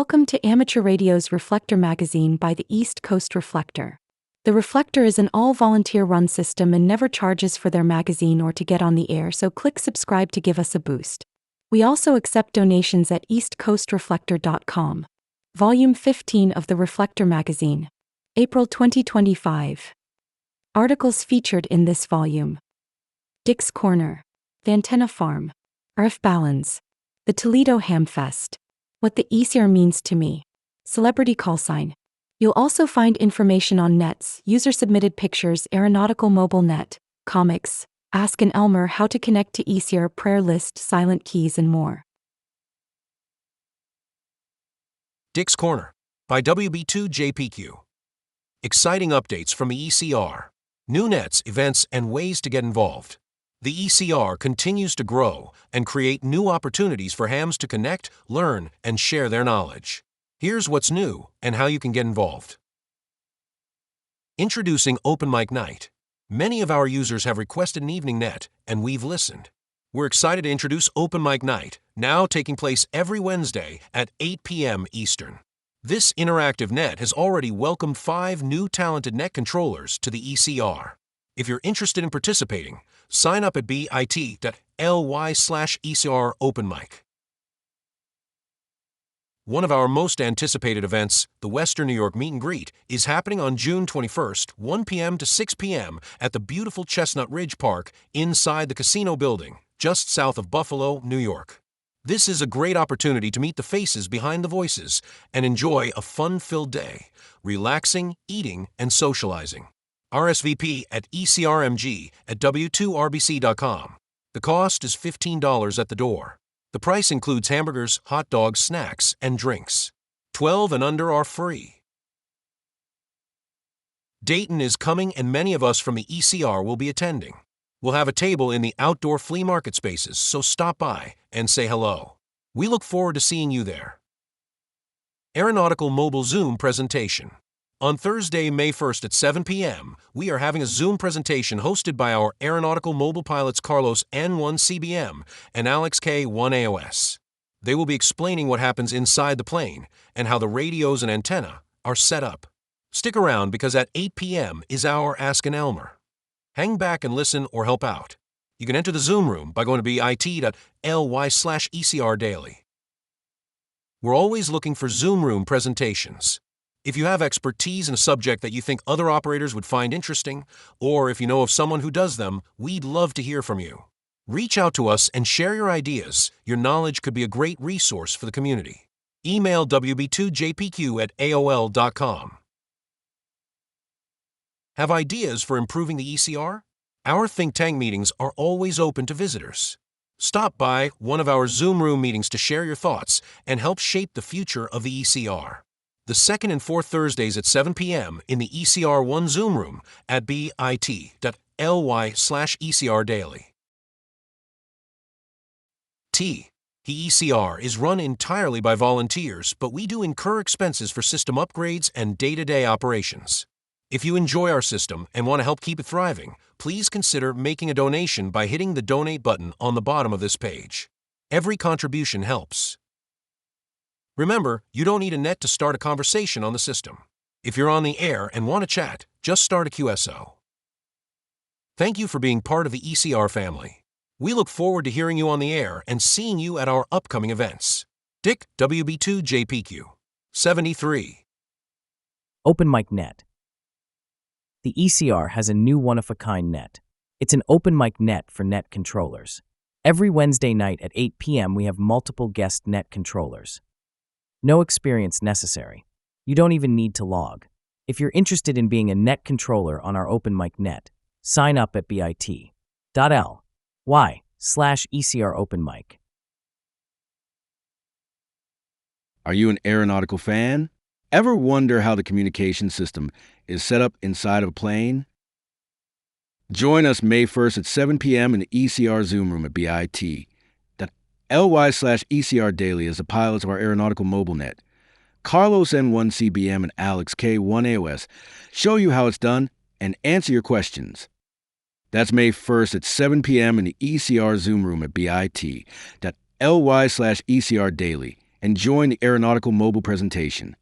Welcome to Amateur Radio's Reflector magazine by the East Coast Reflector. The Reflector is an all-volunteer run system and never charges for their magazine or to get on the air, so click subscribe to give us a boost. We also accept donations at eastcoastreflector.com. Volume 15 of the Reflector magazine, April 2025. Articles featured in this volume: Dick's Corner, The Antenna Farm, RF Baluns, the Toledo Hamfest, What the ECR Means to Me, Celebrity Call Sign. You'll also find information on nets, user-submitted pictures, Aeronautical Mobile Net, comics, Ask an Elmer, how to connect to ECR, prayer list, silent keys, and more. Dick's Corner by WB2JPQ. Exciting updates from the ECR. New nets, events, and ways to get involved. The ECR continues to grow and create new opportunities for hams to connect, learn, and share their knowledge. Here's what's new and how you can get involved. Introducing Open Mic Night. Many of our users have requested an evening net, and we've listened. We're excited to introduce Open Mic Night, now taking place every Wednesday at 8 p.m. Eastern. This interactive net has already welcomed 5 new talented net controllers to the ECR. If you're interested in participating, sign up at bit.ly/ECR OpenMic. One of our most anticipated events, the Western New York Meet and Greet, is happening on June 21st, 1 p.m. to 6 p.m. at the beautiful Chestnut Ridge Park inside the casino building, just south of Buffalo, New York. This is a great opportunity to meet the faces behind the voices and enjoy a fun-filled day, relaxing, eating, and socializing. RSVP at ECRMG at W2RBC.com. The cost is $15 at the door. The price includes hamburgers, hot dogs, snacks, and drinks. 12 and under are free. Dayton is coming, and many of us from the ECR will be attending. We'll have a table in the outdoor flea market spaces, so stop by and say hello. We look forward to seeing you there. Aeronautical Mobile Zoom Presentation. On Thursday, May 1st at 7 p.m., we are having a Zoom presentation hosted by our aeronautical mobile pilots Carlos N1CBM and Alex K1AOS. They will be explaining what happens inside the plane and how the radios and antenna are set up. Stick around because at 8 p.m. is our Ask an Elmer. Hang back and listen or help out. You can enter the Zoom room by going to bit.ly/ECR daily. We're always looking for Zoom room presentations. If you have expertise in a subject that you think other operators would find interesting, or if you know of someone who does them, we'd love to hear from you. Reach out to us and share your ideas. Your knowledge could be a great resource for the community. Email wb2jpq@aol.com. Have ideas for improving the ECR? Our think tank meetings are always open to visitors. Stop by one of our Zoom room meetings to share your thoughts and help shape the future of the ECR. The second and fourth Thursdays at 7 p.m. in the ECR1 Zoom room at bit.ly/ECR daily. The ECR is run entirely by volunteers, but we do incur expenses for system upgrades and day-to-day operations. If you enjoy our system and want to help keep it thriving, please consider making a donation by hitting the donate button on the bottom of this page. Every contribution helps. Remember, you don't need a net to start a conversation on the system. If you're on the air and want to chat, just start a QSO. Thank you for being part of the ECR family. We look forward to hearing you on the air and seeing you at our upcoming events. Dick, WB2JPQ, 73. Open Mic Net. The ECR has a new one-of-a-kind net. It's an open mic net for net controllers. Every Wednesday night at 8 p.m. we have multiple guest net controllers. No experience necessary. You don't even need to log. If you're interested in being a net controller on our Open Mic Net, sign up at bit.ly/ECR OpenMic. Are you an aeronautical fan? Ever wonder how the communication system is set up inside of a plane? Join us May 1st at 7 p.m. in the ECR Zoom room at bit.ly/ECR daily as the pilots of our Aeronautical Mobile Net. Carlos N1CBM and Alex K1AOS show you how it's done and answer your questions. That's May 1st at 7 p.m. in the ECR Zoom room at bit.ly/ECR daily and join the Aeronautical mobile presentation.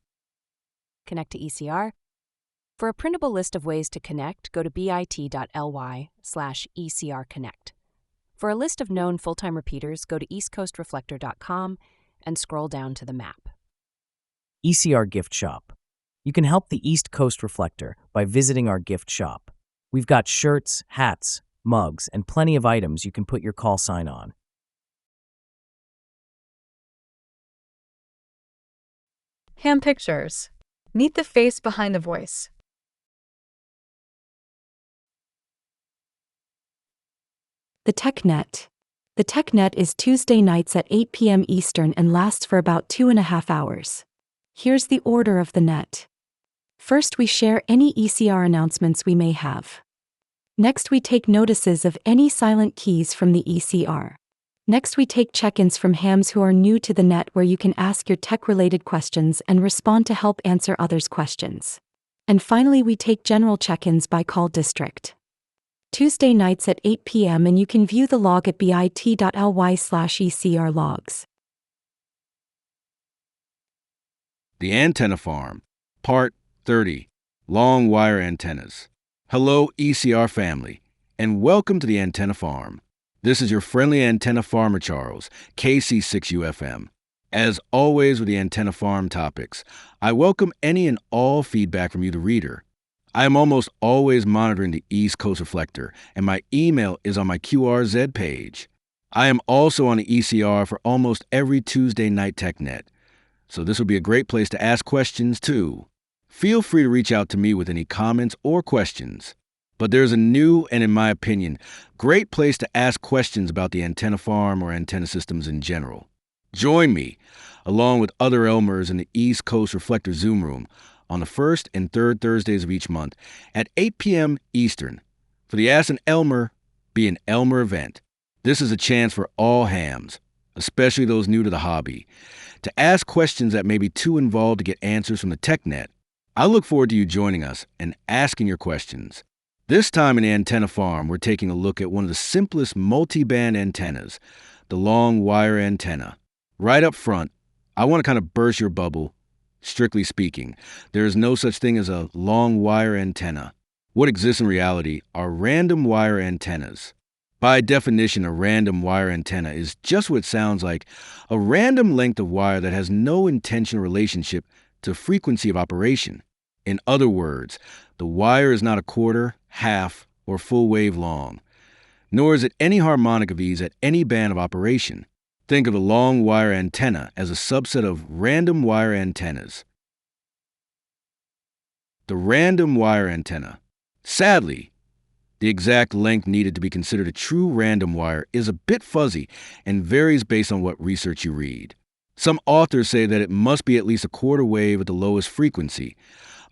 Connect to ECR. For a printable list of ways to connect, go to bit.ly/ECRConnect. For a list of known full-time repeaters, go to eastcoastreflector.com and scroll down to the map. ECR Gift Shop. You can help the East Coast Reflector by visiting our gift shop. We've got shirts, hats, mugs, and plenty of items you can put your call sign on. Ham pictures. Meet the face behind the voice. The TechNet. The TechNet is Tuesday nights at 8 p.m. Eastern and lasts for about 2.5 hours. Here's the order of the net. First, we share any ECR announcements we may have. Next, we take notices of any silent keys from the ECR. Next, we take check-ins from hams who are new to the net, where you can ask your tech-related questions and respond to help answer others' questions. And finally, we take general check-ins by call district. Tuesday nights at 8 p.m. and you can view the log at bit.ly/ECR logs. The Antenna Farm, Part 30, Long Wire Antennas. Hello, ECR family, and welcome to the Antenna Farm. This is your friendly antenna farmer, Charles, KC6UFM. As always with the Antenna Farm topics, I welcome any and all feedback from you, the reader. I am almost always monitoring the East Coast Reflector, and my email is on my QRZ page. I am also on the ECR for almost every Tuesday night TechNet, so this will be a great place to ask questions too. Feel free to reach out to me with any comments or questions. But there's a new and, in my opinion, great place to ask questions about the Antenna Farm or antenna systems in general. Join me, along with other Elmers in the East Coast Reflector Zoom room, on the first and third Thursdays of each month at 8 p.m. Eastern for the Ask an Elmer be an Elmer event. This is a chance for all hams, especially those new to the hobby, to ask questions that may be too involved to get answers from the TechNet. I look forward to you joining us and asking your questions. This time in the Antenna Farm, we're taking a look at one of the simplest multi-band antennas, the long wire antenna. Right up front, I want to kind of burst your bubble. Strictly speaking, there is no such thing as a long wire antenna. What exists in reality are random wire antennas. By definition, a random wire antenna is just what it sounds like, a random length of wire that has no intentional relationship to frequency of operation. In other words, the wire is not a quarter, half, or full wave long, nor is it any harmonic of ease at any band of operation. Think of a long wire antenna as a subset of random wire antennas. The random wire antenna. Sadly, the exact length needed to be considered a true random wire is a bit fuzzy and varies based on what research you read. Some authors say that it must be at least a quarter wave at the lowest frequency.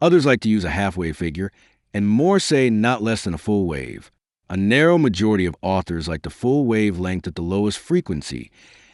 Others like to use a half-wave figure, and more say not less than a full wave. A narrow majority of authors like the full wave length at the lowest frequency,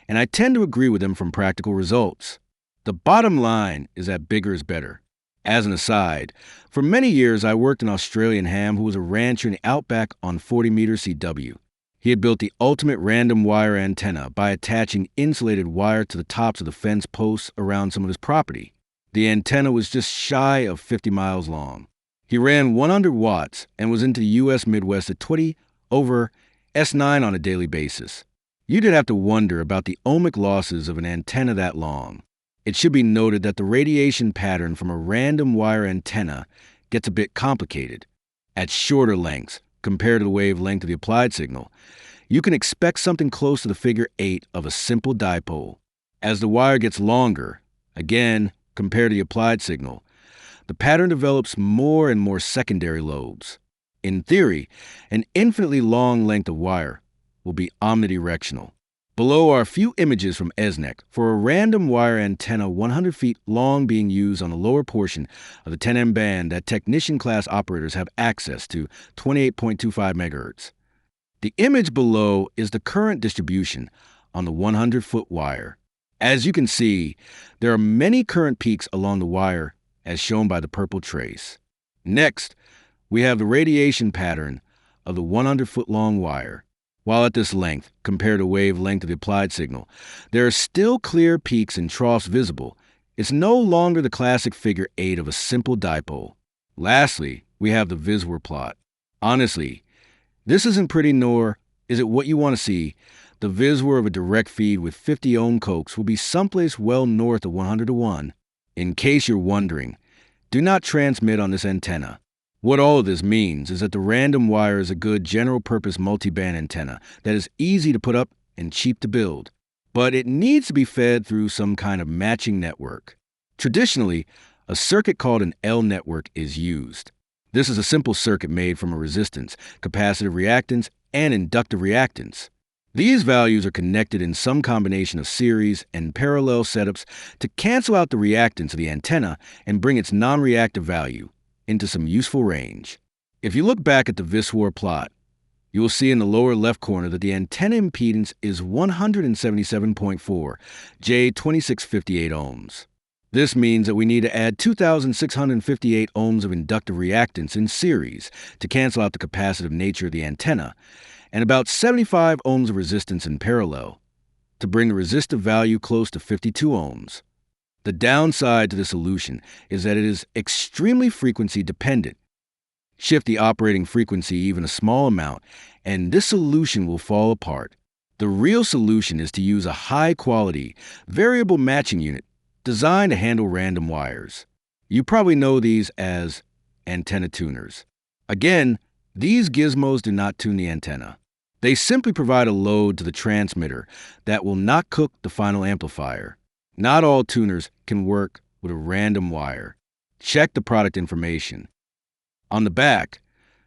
and I tend to agree with them from practical results. The bottom line is that bigger is better. As an aside, for many years I worked an Australian ham who was a rancher in the outback on 40-meter CW. He had built the ultimate random wire antenna by attaching insulated wire to the tops of the fence posts around some of his property. The antenna was just shy of 50 miles long. He ran 100 watts and was into the U.S. Midwest at 20 over S9 on a daily basis. You did have to wonder about the ohmic losses of an antenna that long. It should be noted that the radiation pattern from a random wire antenna gets a bit complicated. At shorter lengths, compared to the wavelength of the applied signal, you can expect something close to the figure 8 of a simple dipole. As the wire gets longer, again, compared to the applied signal, the pattern develops more and more secondary lobes. In theory, an infinitely long length of wire will be omnidirectional. Below are a few images from ESNEC for a random wire antenna 100 feet long being used on the lower portion of the 10M band that technician class operators have access to, 28.25 megahertz. The image below is the current distribution on the 100-foot wire. As you can see, there are many current peaks along the wire as shown by the purple trace. Next, we have the radiation pattern of the 100-foot long wire. While at this length, compared to wavelength of the applied signal, there are still clear peaks and troughs visible. It's no longer the classic figure 8 of a simple dipole. Lastly, we have the VSWR plot. Honestly, this isn't pretty nor is it what you want to see. The VSWR of a direct feed with 50 ohm coax will be someplace well north of 100 to 1. In case you're wondering, do not transmit on this antenna. What all of this means is that the random wire is a good general-purpose multiband antenna that is easy to put up and cheap to build, but it needs to be fed through some kind of matching network. Traditionally, a circuit called an L network is used. This is a simple circuit made from a resistance, capacitive reactance, and inductive reactance. These values are connected in some combination of series and parallel setups to cancel out the reactance of the antenna and bring its non-reactive value into some useful range. If you look back at the VSWR plot, you will see in the lower left corner that the antenna impedance is 177.4 J2658 ohms. This means that we need to add 2,658 ohms of inductive reactance in series to cancel out the capacitive nature of the antenna, and about 75 ohms of resistance in parallel to bring the resistive value close to 52 ohms. The downside to the solution is that it is extremely frequency dependent. Shift the operating frequency even a small amount, and this solution will fall apart. The real solution is to use a high-quality, variable matching unit designed to handle random wires. You probably know these as antenna tuners. Again, these gizmos do not tune the antenna. They simply provide a load to the transmitter that will not cook the final amplifier. Not all tuners can work with a random wire. Check the product information. On the back,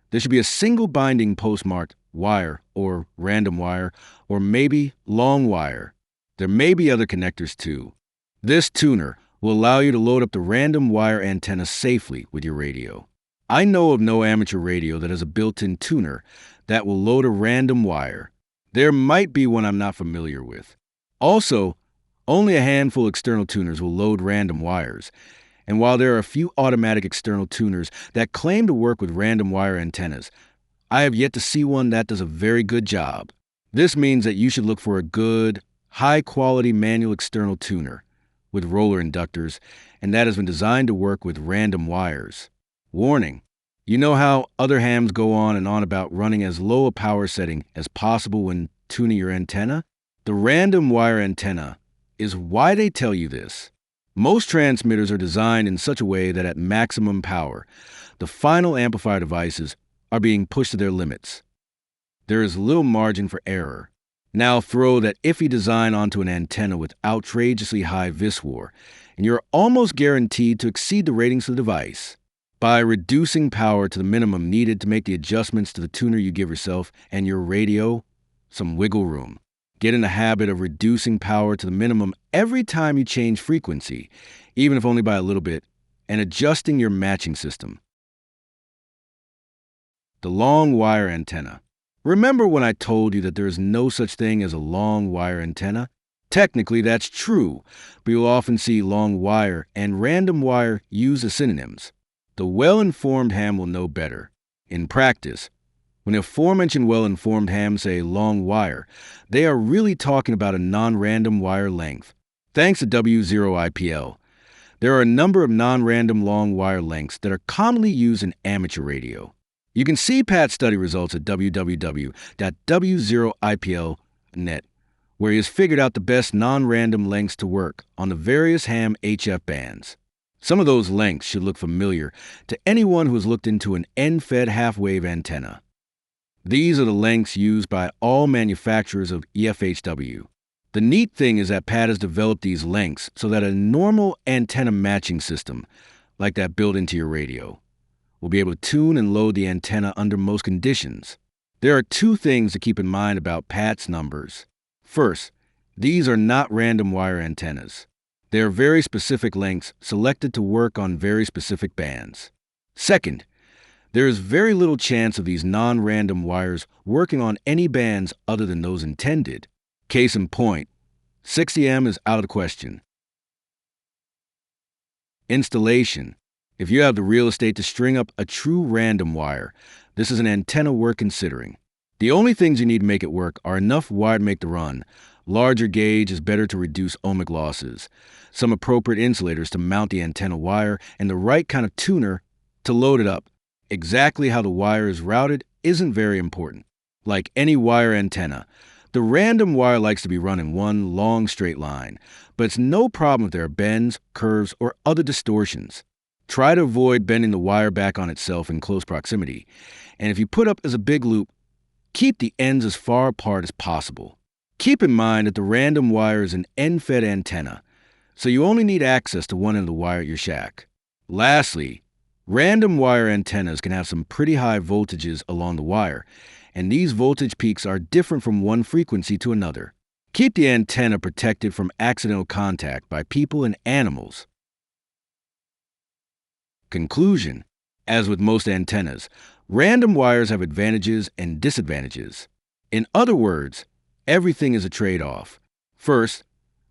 there should be a single binding postmarked wire or random wire or maybe long wire. There may be other connectors too. This tuner will allow you to load up the random wire antenna safely with your radio. I know of no amateur radio that has a built-in tuner that will load a random wire. There might be one I'm not familiar with. Also, only a handful of external tuners will load random wires. And while there are a few automatic external tuners that claim to work with random wire antennas, I have yet to see one that does a very good job. This means that you should look for a good, high-quality manual external tuner with roller inductors, and that has been designed to work with random wires. Warning: you know how other hams go on and on about running as low a power setting as possible when tuning your antenna? The random wire antenna is why they tell you this. Most transmitters are designed in such a way that at maximum power, the final amplifier devices are being pushed to their limits. There is little margin for error. Now throw that iffy design onto an antenna with outrageously high VSWR, and you're almost guaranteed to exceed the ratings of the device. By reducing power to the minimum needed to make the adjustments to the tuner, you give yourself and your radio some wiggle room. Get in the habit of reducing power to the minimum every time you change frequency, even if only by a little bit, and adjusting your matching system. The long wire antenna. Remember when I told you that there is no such thing as a long wire antenna? Technically, that's true, but you'll often see long wire and random wire used as synonyms. The well-informed ham will know better. In practice, when the aforementioned well-informed hams say long wire, they are really talking about a non-random wire length. Thanks to W0IPL, there are a number of non-random long wire lengths that are commonly used in amateur radio. You can see Pat's study results at www.w0ipl.net, where he has figured out the best non-random lengths to work on the various ham HF bands. Some of those lengths should look familiar to anyone who has looked into an end-fed half-wave antenna. These are the lengths used by all manufacturers of EFHW. The neat thing is that Pat has developed these lengths so that a normal antenna matching system, like that built into your radio, will be able to tune and load the antenna under most conditions. There are two things to keep in mind about Pat's numbers. First, these are not random wire antennas. They are very specific lengths selected to work on very specific bands. Second, there is very little chance of these non-random wires working on any bands other than those intended. Case in point, 60M is out of the question. Installation. If you have the real estate to string up a true random wire, this is an antenna worth considering. The only things you need to make it work are enough wire to make the run. Larger gauge is better to reduce ohmic losses. Some appropriate insulators to mount the antenna wire, and the right kind of tuner to load it up. Exactly how the wire is routed isn't very important. Like any wire antenna, the random wire likes to be run in one long straight line, but it's no problem if there are bends, curves, or other distortions. Try to avoid bending the wire back on itself in close proximity, and if you put up as a big loop, keep the ends as far apart as possible. Keep in mind that the random wire is an end-fed antenna, so you only need access to one end of the wire at your shack. Lastly, random wire antennas can have some pretty high voltages along the wire, and these voltage peaks are different from one frequency to another. Keep the antenna protected from accidental contact by people and animals. Conclusion: as with most antennas, random wires have advantages and disadvantages. In other words, everything is a trade-off. First,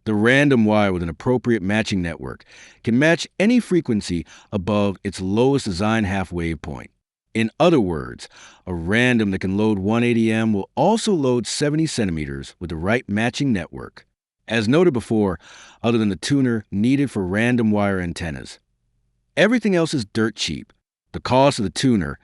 the random wire with an appropriate matching network can match any frequency above its lowest design half-wave point. In other words, a random that can load 180M will also load 70 centimeters with the right matching network. As noted before, other than the tuner needed for random wire antennas, everything else is dirt cheap. The cost of the tuner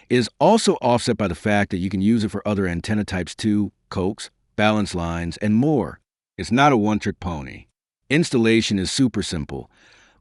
is also offset by the fact that you can use it for other antenna types too, coax, balance lines, and more. It's not a one-trick pony. Installation is super simple,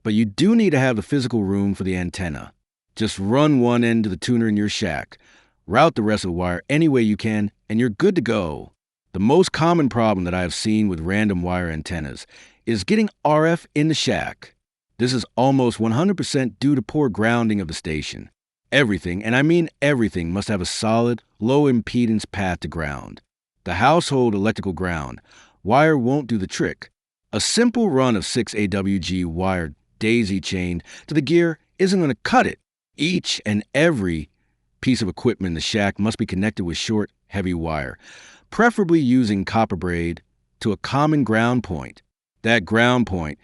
but you do need to have the physical room for the antenna. Just run one end of the tuner in your shack, route the rest of the wire any way you can, and you're good to go. The most common problem that I have seen with random wire antennas is getting RF in the shack. This is almost 100% due to poor grounding of the station. Everything, and I mean everything, must have a solid, low-impedance path to ground. The household electrical ground wire won't do the trick. A simple run of 6 AWG wire daisy-chained to the gear isn't going to cut it. Each and every piece of equipment in the shack must be connected with short, heavy wire, preferably using copper braid, to a common ground point. That ground point,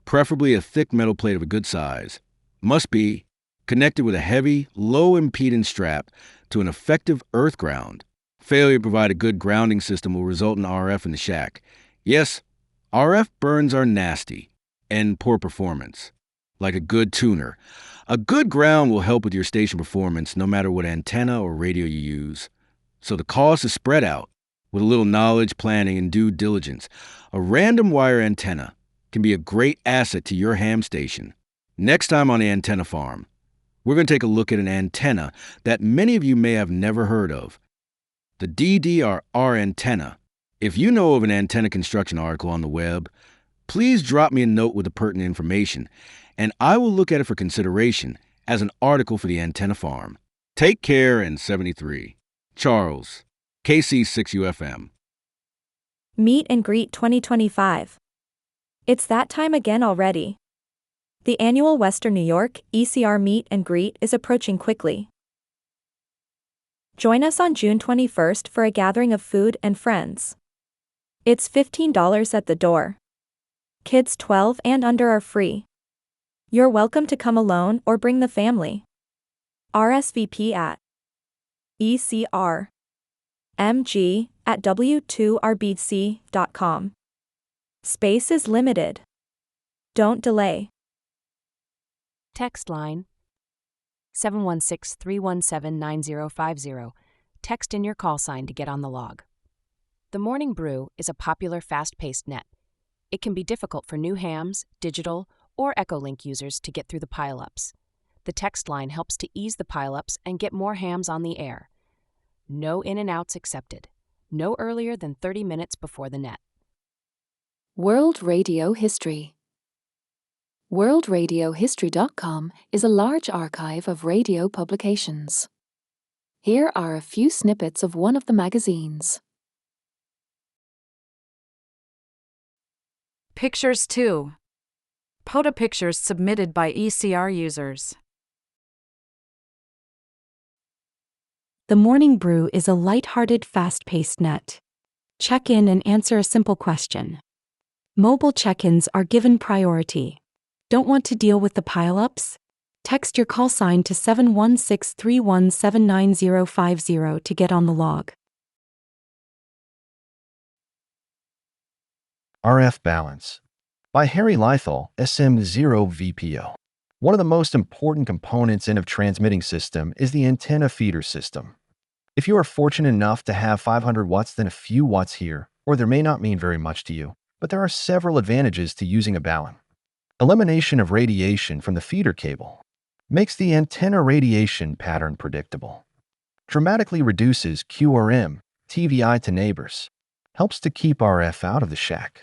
preferably a thick metal plate of a good size, must be connected with a heavy, low-impedance strap to an effective earth ground. Failure to provide a good grounding system will result in RF in the shack. Yes, RF burns are nasty and poor performance. Like a good tuner, a good ground will help with your station performance no matter what antenna or radio you use. So the cost is spread out. With a little knowledge, planning, and due diligence, a random wire antenna can be a great asset to your ham station. Next time on the Antenna Farm, we're going to take a look at an antenna that many of you may have never heard of, the DDR antenna. If you know of an antenna construction article on the web, please drop me a note with the pertinent information, and I will look at it for consideration as an article for the Antenna Farm. Take care, and 73. Charles, KC6UFM. Meet and Greet 2025. It's that time again already. The annual Western New York ECR Meet and Greet is approaching quickly. Join us on June 21st for a gathering of food and friends. It's $15 at the door. Kids 12 and under are free. You're welcome to come alone or bring the family. RSVP at ecrmg@w2rbc.com. Space is limited. Don't delay. Text line 716-317-9050. Text in your call sign to get on the log. The Morning Brew is a popular fast-paced net. It can be difficult for new hams, digital, or Echolink users to get through the pile-ups. The text line helps to ease the pile-ups and get more hams on the air. No in and outs accepted. No earlier than 30 minutes before the net. World Radio History. WorldRadioHistory.com is a large archive of radio publications. Here are a few snippets of one of the magazines. Pictures 2. POTA pictures submitted by ECR users. The Morning Brew is a light-hearted, fast-paced net. Check in and answer a simple question. Mobile check-ins are given priority. Don't want to deal with the pile-ups? Text your call sign to 716-317-9050 to get on the log. RF Balance by Harry Lythal, SM0VPO. One of the most important components in a transmitting system is the antenna feeder system. If you are fortunate enough to have 500 watts, then a few watts here, or there may not mean very much to you, but there are several advantages to using a balun. Elimination of radiation from the feeder cable makes the antenna radiation pattern predictable. Dramatically reduces QRM, TVI to neighbors. Helps to keep RF out of the shack.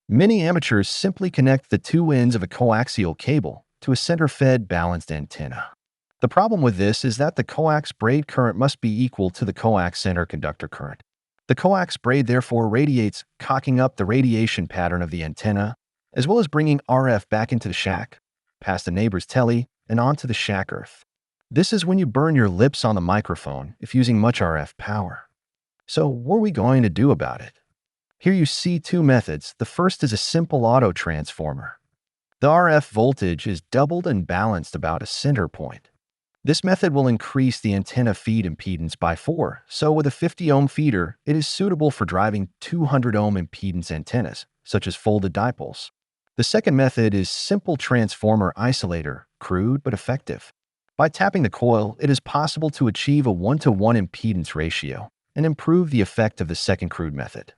Many amateurs simply connect the two ends of a coaxial cable to a center-fed balanced antenna. The problem with this is that the coax braid current must be equal to the coax center conductor current. The coax braid therefore radiates, cocking up the radiation pattern of the antenna, as well as bringing RF back into the shack, past the neighbor's telly, and onto the shack earth. This is when you burn your lips on the microphone if using much RF power. So what are we going to do about it? Here you see two methods. The first is a simple auto transformer. The RF voltage is doubled and balanced about a center point. This method will increase the antenna feed impedance by 4, so with a 50 ohm feeder, it is suitable for driving 200 ohm impedance antennas, such as folded dipoles. The second method is simple transformer isolator, crude but effective. By tapping the coil, it is possible to achieve a 1-to-1 impedance ratio and improve the effect of the second crude method.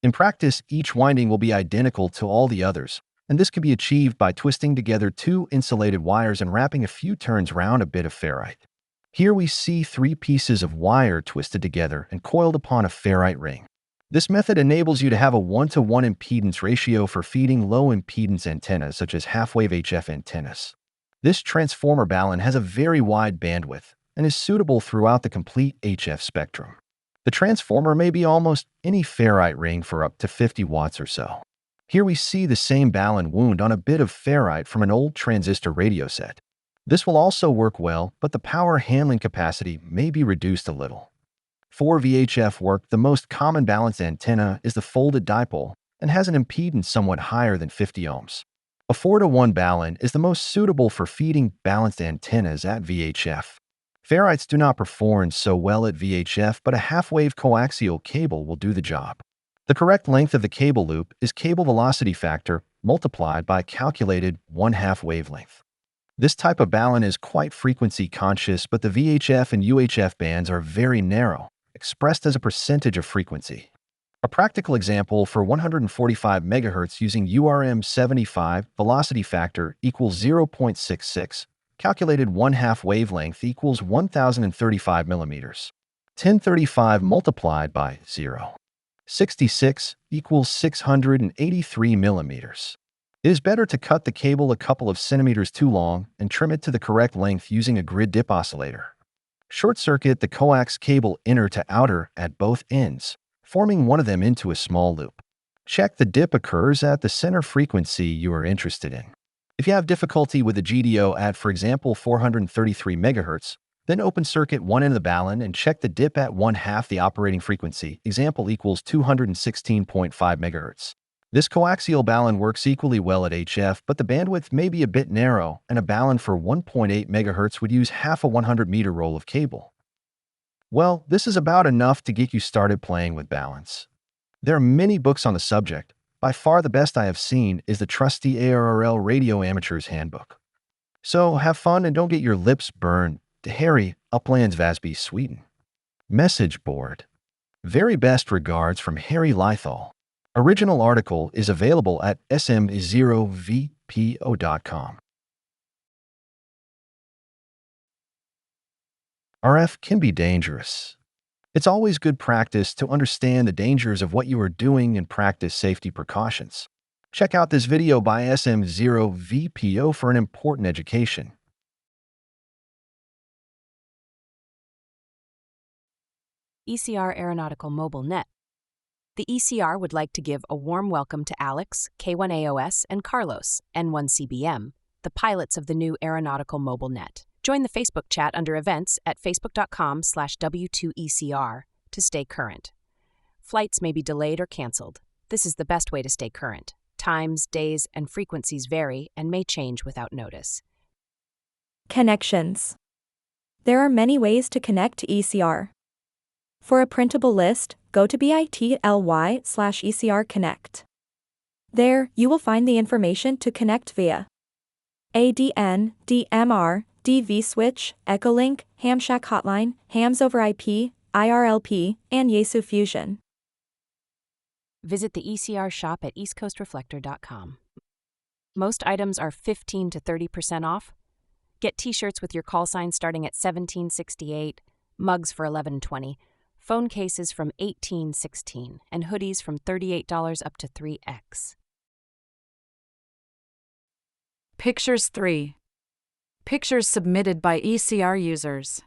In practice, each winding will be identical to all the others, and this can be achieved by twisting together two insulated wires and wrapping a few turns round a bit of ferrite. Here we see 3 pieces of wire twisted together and coiled upon a ferrite ring. This method enables you to have a 1-to-1 impedance ratio for feeding low impedance antennas such as half-wave HF antennas. This transformer balun has a very wide bandwidth and is suitable throughout the complete HF spectrum. The transformer may be almost any ferrite ring for up to 50 watts or so. Here we see the same balun wound on a bit of ferrite from an old transistor radio set. This will also work well, but the power handling capacity may be reduced a little. For VHF work, the most common balanced antenna is the folded dipole and has an impedance somewhat higher than 50 ohms. A 4-to-1 balun is the most suitable for feeding balanced antennas at VHF. Ferrites do not perform so well at VHF, but a half-wave coaxial cable will do the job. The correct length of the cable loop is cable velocity factor multiplied by calculated 1/2 wavelength. This type of balun is quite frequency conscious, but the VHF and UHF bands are very narrow, expressed as a percentage of frequency. A practical example for 145 MHz using URM75 velocity factor equals 0.66. Calculated 1/2 wavelength equals 1035 millimeters. 1035 multiplied by 0.66 equals 683 millimeters. It is better to cut the cable a couple of centimeters too long and trim it to the correct length using a grid dip oscillator. Short circuit the coax cable inner to outer at both ends, forming one of them into a small loop. Check the dip occurs at the center frequency you are interested in. If you have difficulty with the GDO at, for example, 433 MHz, then open circuit one end of the balun and check the dip at 1/2 the operating frequency, example equals 216.5 MHz. This coaxial balun works equally well at HF, but the bandwidth may be a bit narrow, and a balun for 1.8 MHz would use half a 100-meter roll of cable. Well, this is about enough to get you started playing with baluns. There are many books on the subject. By far the best I have seen is the trusty ARRL Radio Amateur's Handbook. So have fun and don't get your lips burned. To Harry, Uplands Vasby, Sweden. Message board. Very best regards from Harry Lythal. Original article is available at sm0vpo.com. RF can be dangerous. It's always good practice to understand the dangers of what you are doing and practice safety precautions. Check out this video by SM0VPO for an important education. ECR Aeronautical Mobile Net. The ECR would like to give a warm welcome to Alex, K1AOS, and Carlos, N1CBM, the pilots of the new Aeronautical Mobile Net. Join the Facebook chat under events at facebook.com/W2ECR to stay current. Flights may be delayed or canceled. This is the best way to stay current. Times, days, and frequencies vary and may change without notice. Connections. There are many ways to connect to ECR. For a printable list, go to bit.ly/ECR Connect. There, you will find the information to connect via ADN, DMR, DV switch, Echolink, Hamshack hotline, Hams over IP, IRLP, and Yaesu Fusion. Visit the ECR shop at eastcoastreflector.com. Most items are 15 to 30% off. Get t-shirts with your call sign starting at $17.68, mugs for $11.20, phone cases from $18.16, and hoodies from $38 up to 3X. Pictures 3. Pictures submitted by ECR users.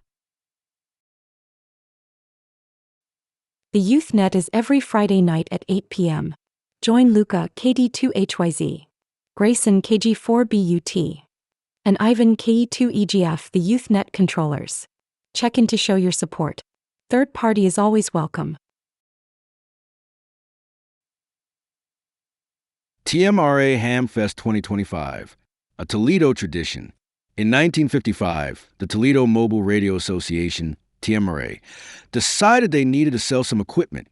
The Youth Net is every Friday night at 8 p.m. Join Luca, KD2HYZ, Grayson, KG4BUT, and Ivan, KE2EGF, the Youth Net controllers. Check in to show your support. Third party is always welcome. TMRA Hamfest 2025, a Toledo tradition. In 1955, the Toledo Mobile Radio Association, TMRA, decided they needed to sell some equipment,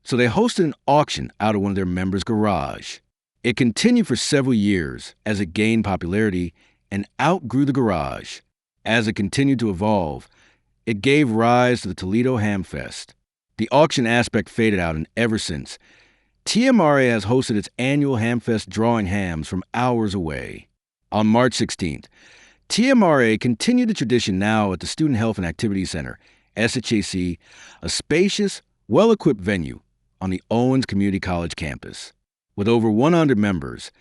so they hosted an auction out of one of their members' garage. It continued for several years as it gained popularity and outgrew the garage. As it continued to evolve, it gave rise to the Toledo Hamfest. The auction aspect faded out, and ever since, TMRA has hosted its annual Hamfest drawing hams from hours away. On March 16th, TMRA continued the tradition now at the Student Health and Activity Center, SHAC, a spacious, well-equipped venue on the Owens Community College campus. With over 100 members,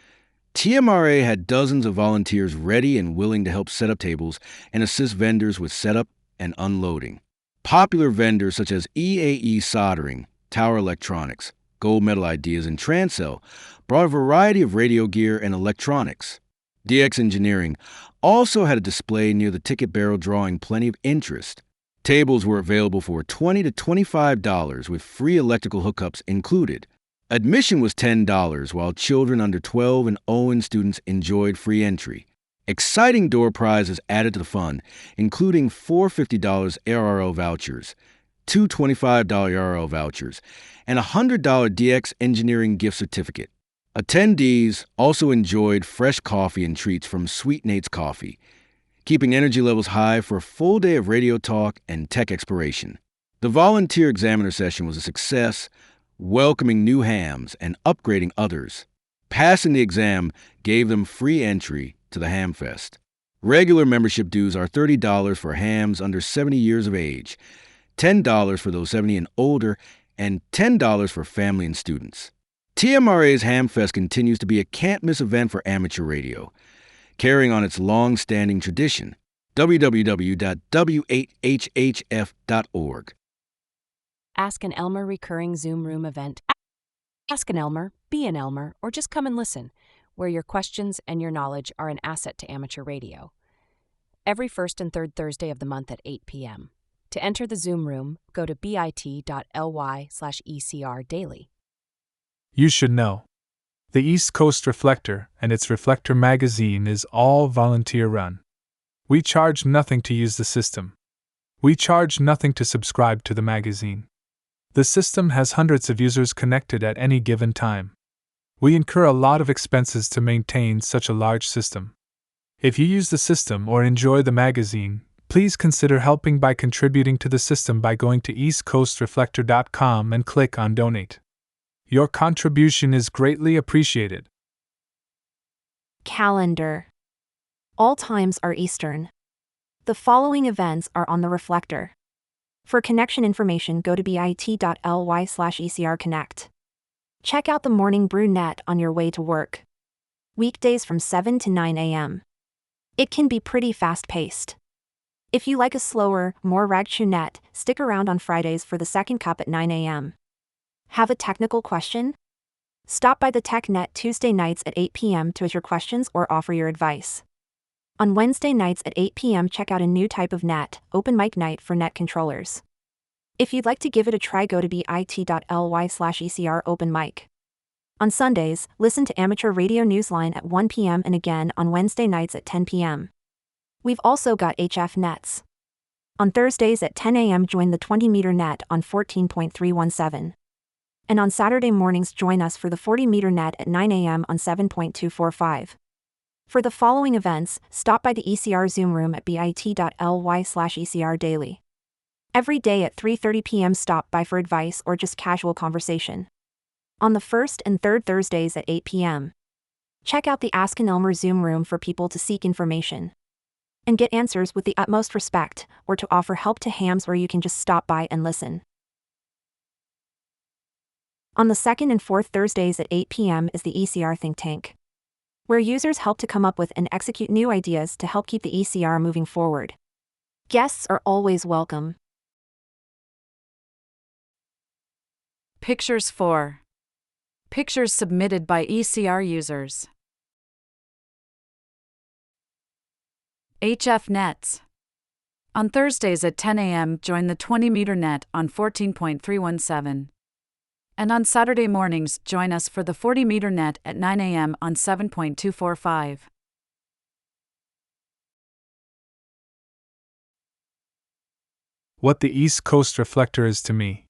TMRA had dozens of volunteers ready and willing to help set up tables and assist vendors with setup and unloading. Popular vendors such as EAE Soldering, Tower Electronics, Gold Medal Ideas, and Transcell brought a variety of radio gear and electronics. DX Engineering also had a display near the ticket barrel drawing plenty of interest. Tables were available for $20 to $25 with free electrical hookups included. Admission was $10 while children under 12 and Owen students enjoyed free entry. Exciting door prizes added to the fun, including four $50 ARRL vouchers, two $25 ARRL vouchers, and a $100 DX Engineering gift certificate. Attendees also enjoyed fresh coffee and treats from Sweet Nate's Coffee, keeping energy levels high for a full day of radio talk and tech exploration. The volunteer examiner session was a success, welcoming new hams and upgrading others. Passing the exam gave them free entry to the Hamfest. Regular membership dues are $30 for hams under 70 years of age, $10 for those 70 and older, and $10 for family and students. TMRA's Hamfest continues to be a can't-miss event for amateur radio, carrying on its long-standing tradition. www.w8hhf.org. Ask an Elmer recurring Zoom room event. Ask an Elmer, be an Elmer, or just come and listen, where your questions and your knowledge are an asset to amateur radio. Every first and third Thursday of the month at 8 p.m. To enter the Zoom room, go to bit.ly/ECR daily. You should know. The East Coast Reflector and its Reflector magazine is all volunteer run. We charge nothing to use the system. We charge nothing to subscribe to the magazine. The system has hundreds of users connected at any given time. We incur a lot of expenses to maintain such a large system. If you use the system or enjoy the magazine, please consider helping by contributing to the system by going to eastcoastreflector.com and click on Donate. Your contribution is greatly appreciated. Calendar. All times are Eastern. The following events are on the Reflector. For connection information, go to bit.ly/ECRConnect. Check out the morning Brew Net on your way to work. Weekdays from 7 to 9 a.m. It can be pretty fast-paced. If you like a slower, more ragchew net, stick around on Fridays for the second cup at 9 a.m. Have a technical question? Stop by the Tech Net Tuesday nights at 8 p.m. to ask your questions or offer your advice. On Wednesday nights at 8 p.m. check out a new type of net, open mic night for net controllers. If you'd like to give it a try, go to bit.ly/ECR open mic. On Sundays, listen to Amateur Radio Newsline at 1 p.m. and again on Wednesday nights at 10 p.m. We've also got HF nets. On Thursdays at 10 a.m. join the 20-meter net on 14.317. And on Saturday mornings, join us for the 40-meter net at 9 a.m. on 7.245. For the following events, stop by the ECR Zoom room at bit.ly/ECR daily. Every day at 3:30 p.m. stop by for advice or just casual conversation. On the first and third Thursdays at 8 p.m. check out the Ask an Elmer Zoom room for people to seek information and get answers with the utmost respect, or to offer help to hams where you can just stop by and listen. On the second and fourth Thursdays at 8 p.m. is the ECR Think Tank, where users help to come up with and execute new ideas to help keep the ECR moving forward. Guests are always welcome. Pictures 4. Pictures submitted by ECR users. HF Nets. On Thursdays at 10 a.m., join the 20-meter net on 14.317. And on Saturday mornings, join us for the 40-meter net at 9 a.m. on 7.245. What the East Coast Reflector is to me.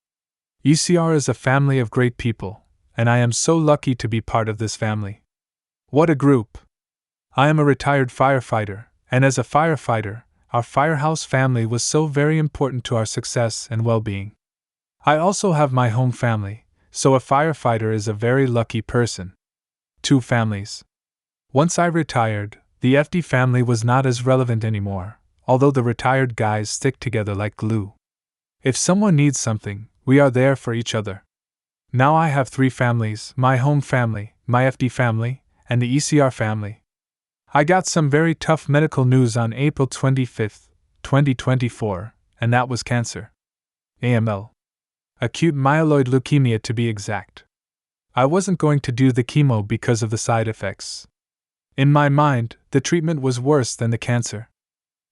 ECR is a family of great people, and I am so lucky to be part of this family. What a group! I am a retired firefighter, and as a firefighter, our firehouse family was so very important to our success and well-being. I also have my home family, so a firefighter is a very lucky person. 2 families. Once I retired, the FD family was not as relevant anymore, although the retired guys stick together like glue. If someone needs something, we are there for each other. Now I have 3 families: my home family, my FD family, and the ECR family. I got some very tough medical news on April 25, 2024, and that was cancer. AML. Acute myeloid leukemia to be exact. I wasn't going to do the chemo because of the side effects. In my mind, the treatment was worse than the cancer.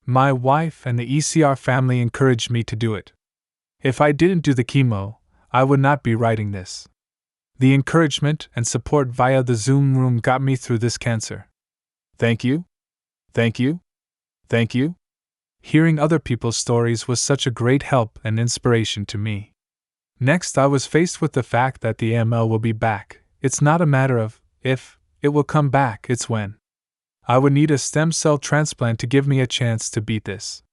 My wife and the ECR family encouraged me to do it. If I didn't do the chemo, I would not be writing this. The encouragement and support via the Zoom room got me through this cancer. Thank you. Thank you. Thank you. Hearing other people's stories was such a great help and inspiration to me. Next, I was faced with the fact that the AML will be back. It's not a matter of if it will come back, it's when. I would need a stem cell transplant to give me a chance to beat this.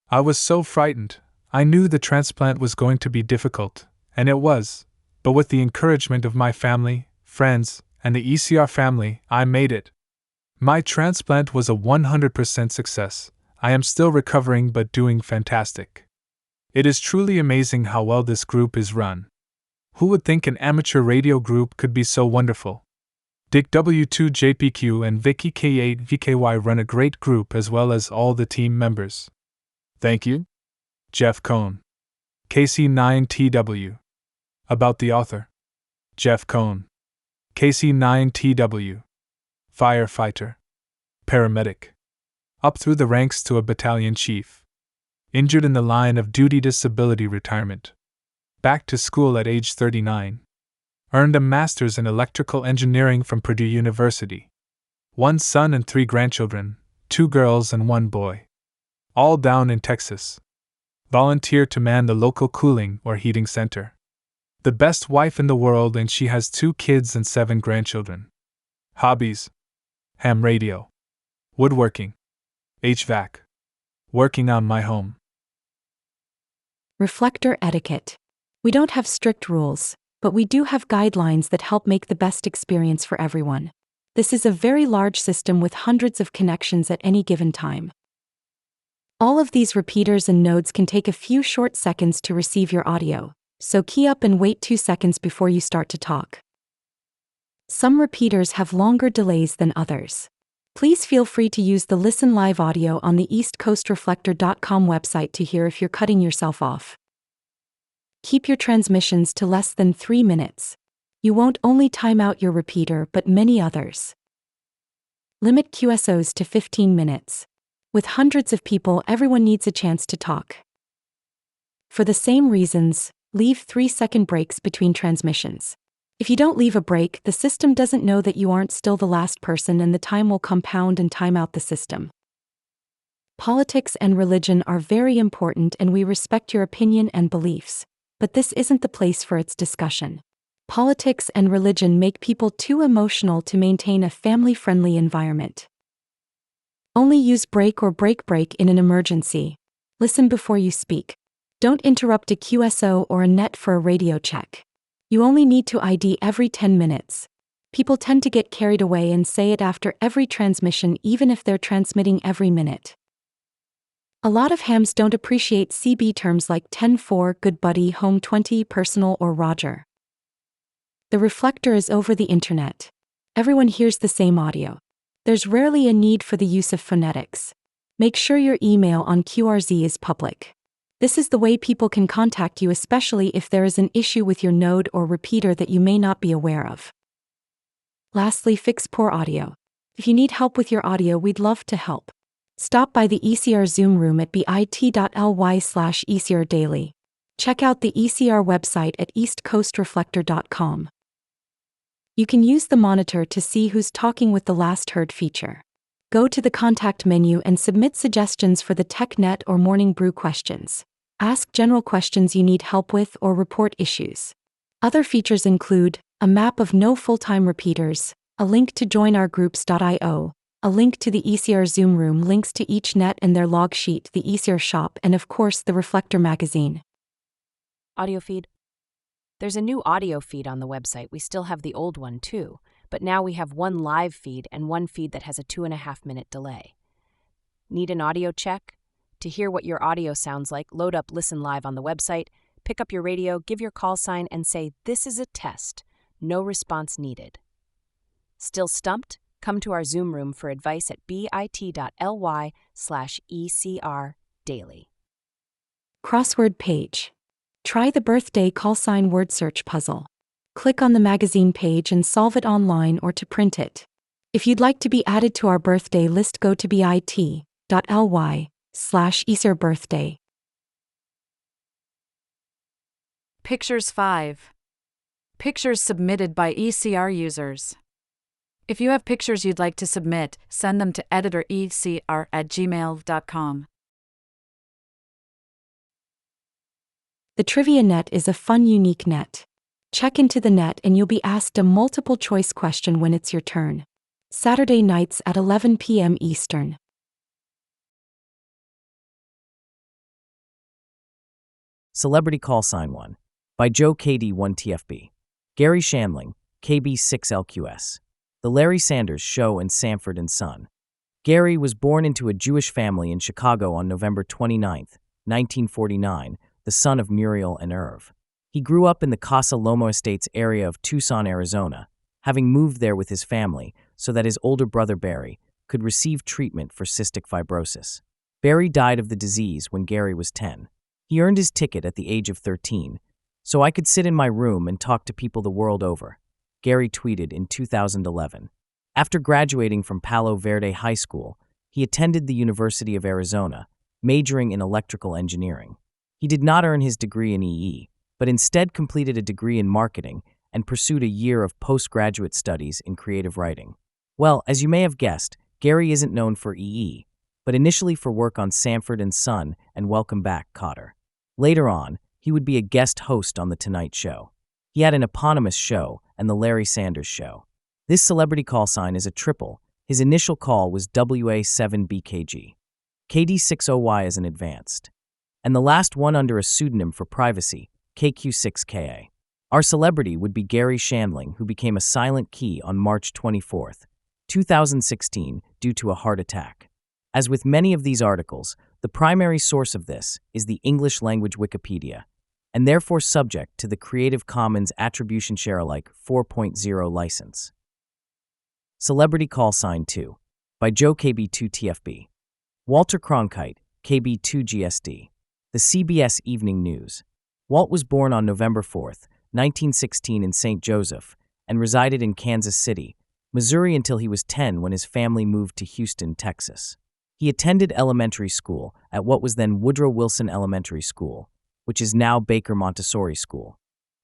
I was so frightened. I knew the transplant was going to be difficult, and it was, but with the encouragement of my family, friends, and the ECR family, I made it. My transplant was a 100% success. I am still recovering but doing fantastic. It is truly amazing how well this group is run. Who would think an amateur radio group could be so wonderful? Dick W2JPQ and Vicky K8VKY run a great group as well as all the team members. Thank you. Jeff Cohn. KC9TW. About the author. Jeff Cohn. KC9TW. Firefighter. Paramedic. Up through the ranks to a battalion chief. Injured in the line of duty disability retirement. Back to school at age 39. Earned a master's in electrical engineering from Purdue University. 1 son and 3 grandchildren, 2 girls and 1 boy. All down in Texas. Volunteer to man the local cooling or heating center. The best wife in the world, and she has 2 kids and 7 grandchildren. Hobbies: ham radio, woodworking, HVAC, working on my home. Reflector etiquette. We don't have strict rules, but we do have guidelines that help make the best experience for everyone. This is a very large system with hundreds of connections at any given time. All of these repeaters and nodes can take a few short seconds to receive your audio, so key up and wait 2 seconds before you start to talk. Some repeaters have longer delays than others. Please feel free to use the Listen Live audio on the eastcoastreflector.com website to hear if you're cutting yourself off. Keep your transmissions to less than 3 minutes. You won't only time out your repeater but many others. Limit QSOs to 15 minutes. With hundreds of people, everyone needs a chance to talk. For the same reasons, leave 3-second breaks between transmissions. If you don't leave a break, the system doesn't know that you aren't still the last person and the time will compound and time out the system. Politics and religion are very important and we respect your opinion and beliefs, but this isn't the place for its discussion. Politics and religion make people too emotional to maintain a family-friendly environment. Only use break or break in an emergency. Listen before you speak. Don't interrupt a QSO or a net for a radio check. You only need to ID every 10 minutes. People tend to get carried away and say it after every transmission even if they're transmitting every minute. A lot of hams don't appreciate CB terms like 10-4, good buddy, home 20, personal, or Roger. The reflector is over the internet. Everyone hears the same audio. There's rarely a need for the use of phonetics. Make sure your email on QRZ is public. This is the way people can contact you, especially if there is an issue with your node or repeater that you may not be aware of. Lastly, fix poor audio. If you need help with your audio, we'd love to help. Stop by the ECR Zoom room at bit.ly/ECR Daily. Check out the ECR website at eastcoastreflector.com. You can use the monitor to see who's talking with the last heard feature. Go to the contact menu and submit suggestions for the TechNet or Morning Brew questions. Ask general questions you need help with or report issues. Other features include a map of no full-time repeaters, a link to joinourgroups.io, a link to the ECR Zoom room, links to each net and their log sheet, the ECR shop, and of course the Reflector magazine. Audio feed. There's a new audio feed on the website. We still have the old one too, but now we have one live feed and one feed that has a 2.5-minute delay. Need an audio check? To hear what your audio sounds like, load up Listen Live on the website, pick up your radio, give your call sign, and say, "This is a test. No response needed." Still stumped? Come to our Zoom room for advice at bit.ly/ECR Daily. Crossword page. Try the birthday call sign word search puzzle. Click on the magazine page and solve it online or to print it. If you'd like to be added to our birthday list, go to bit.ly/ECR birthday. Pictures 5. Pictures submitted by ECR users. If you have pictures you'd like to submit, send them to editorecr@gmail.com. The Trivia Net is a fun, unique net. Check into the net and you'll be asked a multiple choice question when it's your turn. Saturday nights at 11 p.m. Eastern. Celebrity Call Sign 1 by Joe KD1TFB. Gary Shandling, KB6LQS. The Larry Sanders Show and Sanford and Son. Gary was born into a Jewish family in Chicago on November 29, 1949, the son of Muriel and Irv. He grew up in the Casa Loma Estates area of Tucson, Arizona, having moved there with his family so that his older brother Barry could receive treatment for cystic fibrosis. Barry died of the disease when Gary was 10. He earned his ticket at the age of 13, so I could sit in my room and talk to people the world over, Gary tweeted in 2011. After graduating from Palo Verde High School, he attended the University of Arizona, majoring in electrical engineering. He did not earn his degree in EE, but instead completed a degree in marketing and pursued a year of postgraduate studies in creative writing. Well, as you may have guessed, Gary isn't known for EE, but initially for work on Sanford and Son and Welcome Back, Kotter. Later on, he would be a guest host on The Tonight Show. He had an eponymous show and The Larry Sanders Show. This celebrity call sign is a triple. His initial call was WA7BKG. KD60Y is an advanced. And the last one under a pseudonym for privacy, KQ6KA. Our celebrity would be Gary Shandling, who became a silent key on March 24, 2016, due to a heart attack. As with many of these articles, the primary source of this is the English language Wikipedia, and therefore subject to the Creative Commons Attribution Sharealike 4.0 license. Celebrity Call Sign 2 by Joe KB2TFB. Walter Cronkite, KB2GSD. The CBS Evening News. Walt was born on November 4, 1916 in St. Joseph and resided in Kansas City, Missouri until he was 10 when his family moved to Houston, Texas. He attended elementary school at what was then Woodrow Wilson Elementary School, which is now Baker Montessori School.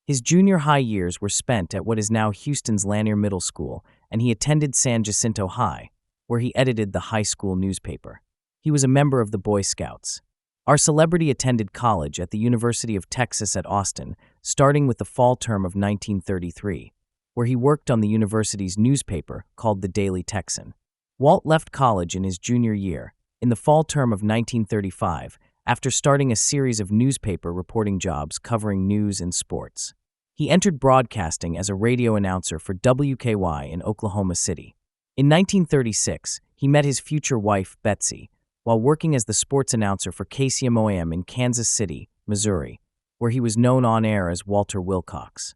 His junior high years were spent at what is now Houston's Lanier Middle School, and he attended San Jacinto High, where he edited the high school newspaper. He was a member of the Boy Scouts. Our celebrity attended college at the University of Texas at Austin, starting with the fall term of 1933, where he worked on the university's newspaper called the Daily Texan. Walt left college in his junior year, in the fall term of 1935, after starting a series of newspaper reporting jobs covering news and sports. He entered broadcasting as a radio announcer for WKY in Oklahoma City. In 1936, he met his future wife, Betsy, while working as the sports announcer for KCMOM in Kansas City, Missouri, where he was known on air as Walter Wilcox.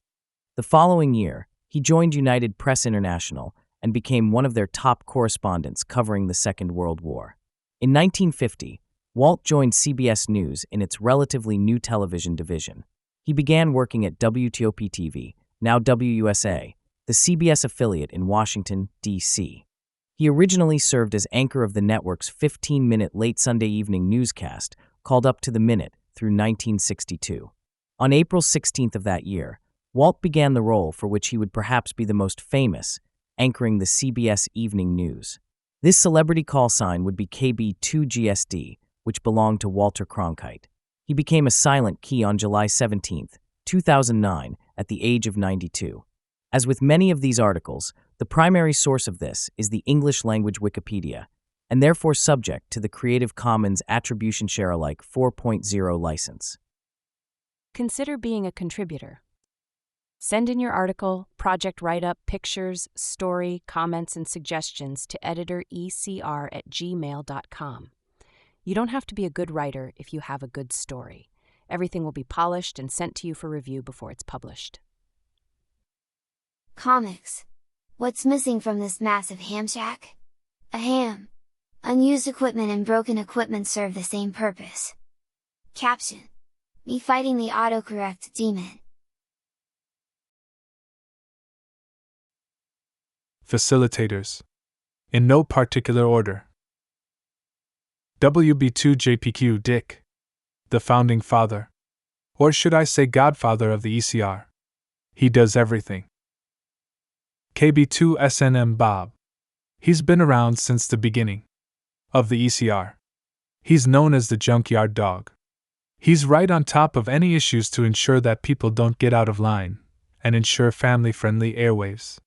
The following year, he joined United Press International and became one of their top correspondents covering the Second World War. In 1950, Walt joined CBS News in its relatively new television division. He began working at WTOP-TV, now WUSA, the CBS affiliate in Washington, D.C. He originally served as anchor of the network's 15-minute late Sunday evening newscast called Up to the Minute through 1962. On April 16th of that year, Walt began the role for which he would perhaps be the most famous, anchoring the CBS Evening News. This celebrity call sign would be KB2GSD, which belonged to Walter Cronkite. He became a silent key on July 17, 2009, at the age of 92. As with many of these articles, the primary source of this is the English-language Wikipedia, and therefore subject to the Creative Commons Attribution Share-alike 4.0 license. Consider being a contributor. Send in your article, project write-up, pictures, story, comments, and suggestions to editor.ecr@gmail.com. You don't have to be a good writer if you have a good story. Everything will be polished and sent to you for review before it's published. Comics. What's missing from this massive ham shack? A ham. Unused equipment and broken equipment serve the same purpose. Caption. Me fighting the autocorrect demon. Facilitators. In no particular order. WB2JPQ Dick, the founding father. Or should I say godfather of the ECR? He does everything. KB2SNM Bob. He's been around since the beginning of the ECR. He's known as the junkyard dog. He's right on top of any issues to ensure that people don't get out of line and ensure family-friendly airwaves.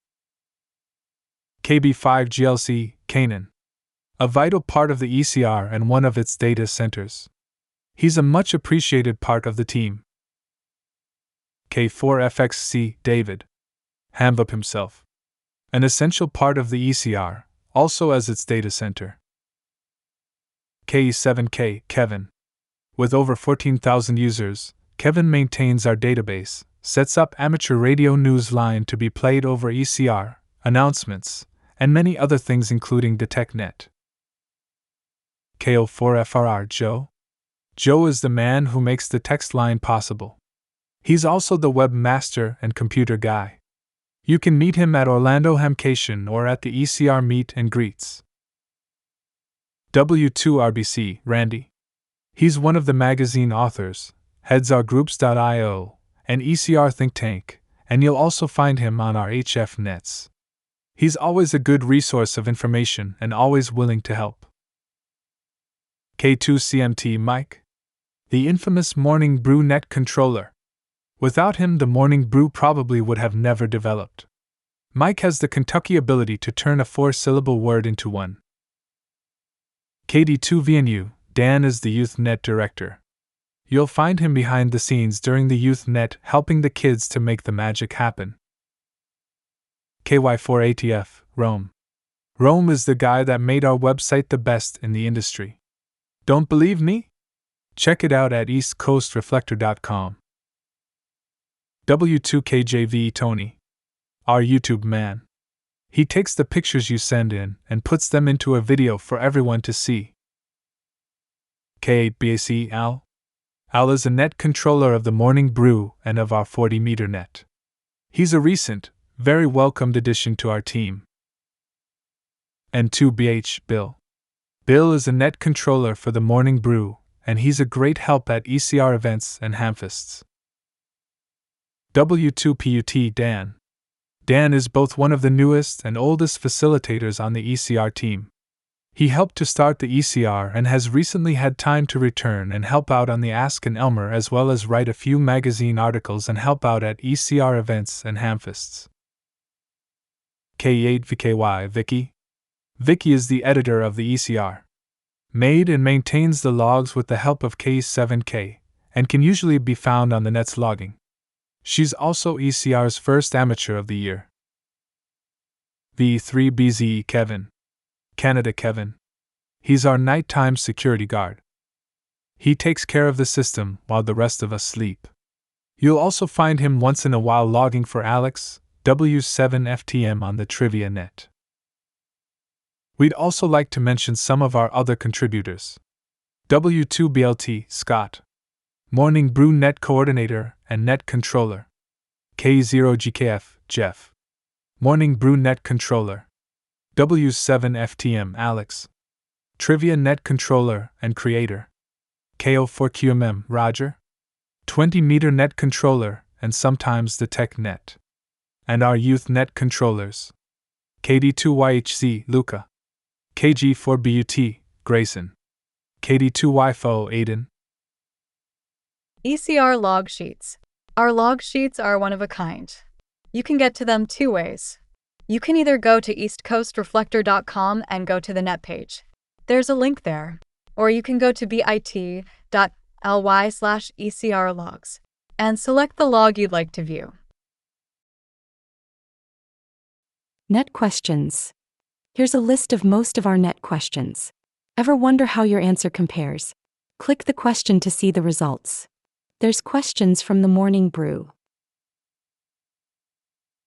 KB5GLC Kanan. A vital part of the ECR and one of its data centers. He's a much appreciated part of the team. K4FXC David. Hamvup himself. An essential part of the ECR, also as its data center. K7K Kevin. With over 14,000 users, Kevin maintains our database, sets up amateur radio news line to be played over ECR, announcements, and many other things including DetectNet. KO4FRR Joe. Joe is the man who makes the text line possible. He's also the webmaster and computer guy. You can meet him at Orlando Hamcation or at the ECR meet and greets. W2RBC Randy. He's one of the magazine authors, heads our groups.io, and ECR think tank, and you'll also find him on our HF nets. He's always a good resource of information and always willing to help. K2CMT Mike. The infamous Morning Brew Net controller. Without him, the Morning Brew probably would have never developed. Mike has the Kentucky ability to turn a 4-syllable word into one. KD2VNU, Dan is the Youth Net director. You'll find him behind the scenes during the Youth Net helping the kids to make the magic happen. KY4ATF, Rome. Rome is the guy that made our website the best in the industry. Don't believe me? Check it out at eastcoastreflector.com. W2KJV Tony. Our YouTube man. He takes the pictures you send in and puts them into a video for everyone to see. K8BAC Al. Al is a net controller of the Morning Brew and of our 40-meter net. He's a recent, very welcomed addition to our team. And 2BH Bill. Bill is a net controller for the Morning Brew, and he's a great help at ECR events and Hamfests. W2PUT Dan. Dan is both one of the newest and oldest facilitators on the ECR team. He helped to start the ECR and has recently had time to return and help out on the Ask and Elmer, as well as write a few magazine articles and help out at ECR events and Hamfests. K8VKY Vicky. Vicky is the editor of the ECR. Made and maintains the logs with the help of K7K, and can usually be found on the net's logging. She's also ECR's first amateur of the year. V3BZ Kevin. Canada Kevin. He's our nighttime security guard. He takes care of the system while the rest of us sleep. You'll also find him once in a while logging for Alex, W7FTM on the Trivia Net. We'd also like to mention some of our other contributors. W2BLT Scott. Morning Brew Net Coordinator and Net Controller. K0GKF Jeff. Morning Brew Net Controller. W7FTM Alex. Trivia Net Controller and Creator. KO4QMM Roger. 20-meter Net Controller and sometimes the Tech Net. And our Youth Net Controllers. KD2YHC Luca. KG4BUT Grayson. KD2YFO Aiden. ECR log sheets. Our log sheets are one of a kind. You can get to them two ways. You can either go to eastcoastreflector.com and go to the net page. There's a link there. Or you can go to bit.ly/ECR logs and select the log you'd like to view. Net questions. Here's a list of most of our net questions. Ever wonder how your answer compares? Click the question to see the results. There's questions from the Morning Brew,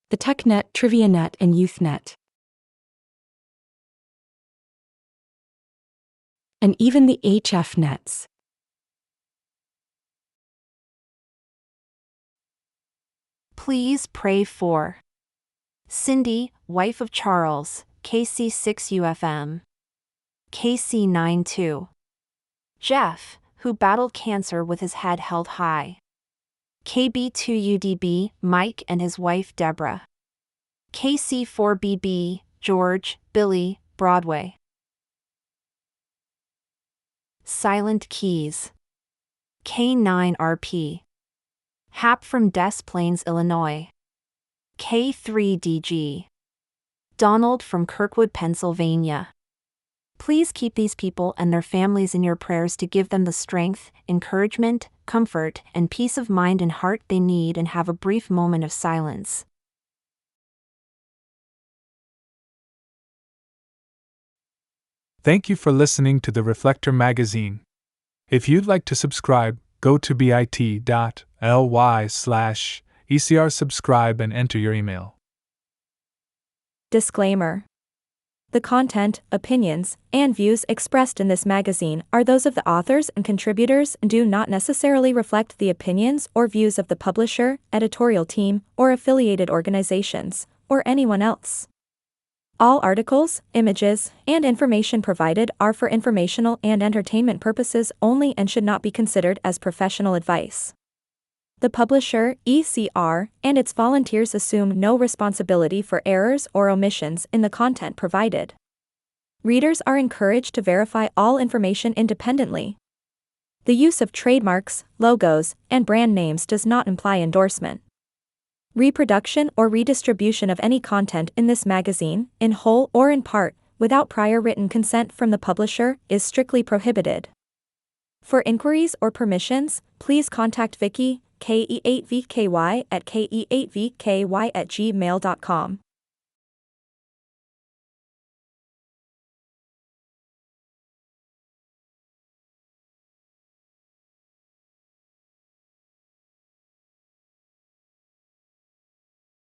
the TechNet, Trivia Net, and Youth Net. And even the HF Nets. Please pray for Cindy, wife of Charles, KC6UFM. KC92. Jeff, who battled cancer with his head held high. KB2UDB, Mike and his wife Deborah. KC4BB, George, Billy, Broadway. Silent Keys. K9RP. Hap from Des Plaines, Illinois. K3DG. Donald from Kirkwood, Pennsylvania. Please keep these people and their families in your prayers to give them the strength, encouragement, comfort, and peace of mind and heart they need, and have a brief moment of silence. Thank you for listening to the Reflector magazine. If you'd like to subscribe, go to bit.ly/ECR subscribe and enter your email. Disclaimer. The content, opinions, and views expressed in this magazine are those of the authors and contributors and do not necessarily reflect the opinions or views of the publisher, editorial team, or affiliated organizations, or anyone else. All articles, images, and information provided are for informational and entertainment purposes only and should not be considered as professional advice. The publisher, ECR, and its volunteers assume no responsibility for errors or omissions in the content provided. Readers are encouraged to verify all information independently. The use of trademarks, logos, and brand names does not imply endorsement. Reproduction or redistribution of any content in this magazine, in whole or in part, without prior written consent from the publisher, is strictly prohibited. For inquiries or permissions, please contact Vicky, KE8VKY at KE8VKY@gmail.com.